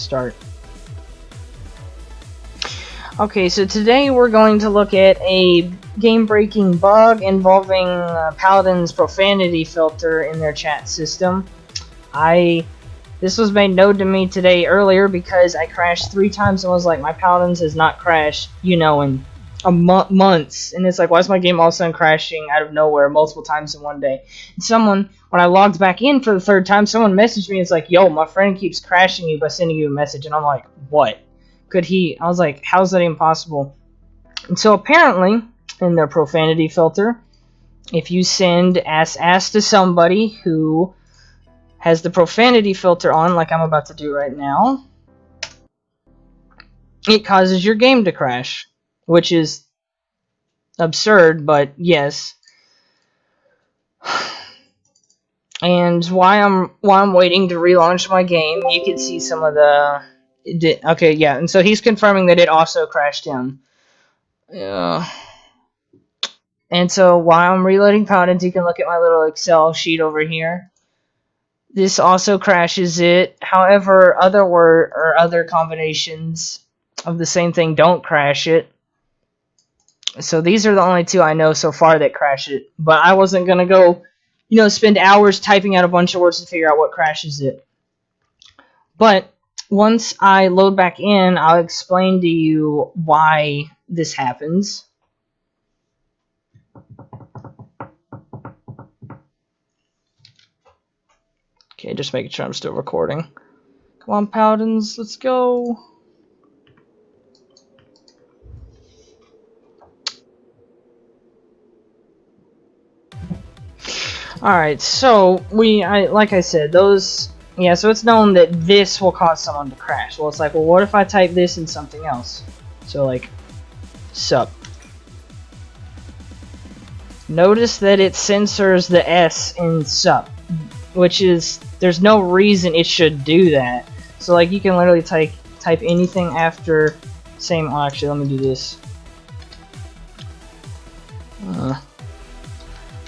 start. Okay, so today we're going to look at a game-breaking bug involving Paladins' profanity filter in their chat system. This was made known to me today earlier because I crashed 3 times and was like, my Paladins has not crashed, you know, in months. And it's like, why is my game all of a sudden crashing out of nowhere multiple times in one day? And someone, when I logged back in for the 3rd time, someone messaged me and it's like, yo, my friend keeps crashing you by sending you a message. And I'm like, what? I was like, how's that impossible? And so apparently, in their profanity filter, if you send ass to somebody who has the profanity filter on, like I'm about to do right now, it causes your game to crash, which is absurd, but yes. And while I'm waiting to relaunch my game, you can see some of the... Okay, yeah, and so he's confirming that it also crashed him. And so while I'm reloading Paladins, you can look at my little Excel sheet over here. This also crashes it. However, other combinations of the same thing don't crash it. So these are the only 2 I know so far that crash it. But I wasn't gonna go, spend hours typing out a bunch of words to figure out what crashes it. But once I load back in, I'll explain to you why this happens. Okay, just making sure I'm still recording. Come on, Paladins, let's go. Alright, so like I said, so it's known that this will cause someone to crash. Well, it's like, well, what if I type this in something else? So, like, sup. Notice that it censors the S in sup, which is, there's no reason it should do that. So, like, you can literally type anything after actually, let me do this.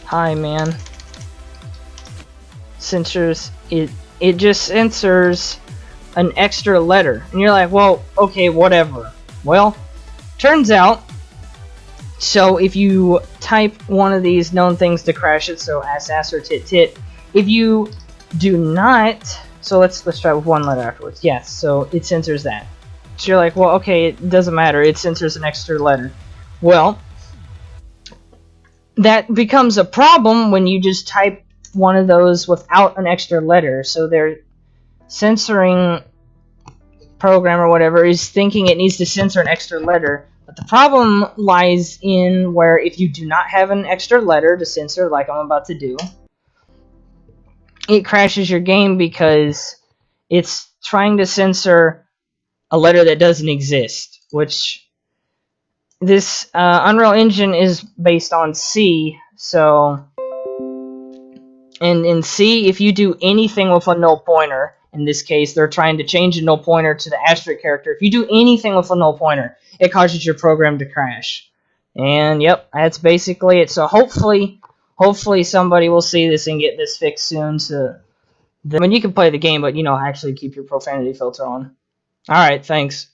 Hi, man. Censors it just censors an extra letter, and you're like, well, okay, whatever. Well, turns out, so if you type one of these known things to crash it, so ass or tit, if you do not, so let's try with 1 letter afterwards. Yes, so it censors that. So you're like, well, okay, it doesn't matter, it censors an extra letter. Well, that becomes a problem when you just type one of those without an extra letter. So their censoring program or whatever is thinking it needs to censor an extra letter. But the problem lies in where if you do not have an extra letter to censor, like I'm about to do, it crashes your game because it's trying to censor a letter that doesn't exist, which this Unreal Engine is based on C, so... And in C, if you do anything with a null pointer, in this case, they're trying to change a null pointer to the asterisk character. If you do anything with a null pointer, it causes your program to crash. And yep, that's basically it. So hopefully somebody will see this and get this fixed soon. I mean, you can play the game, but actually keep your profanity filter on. All right, thanks.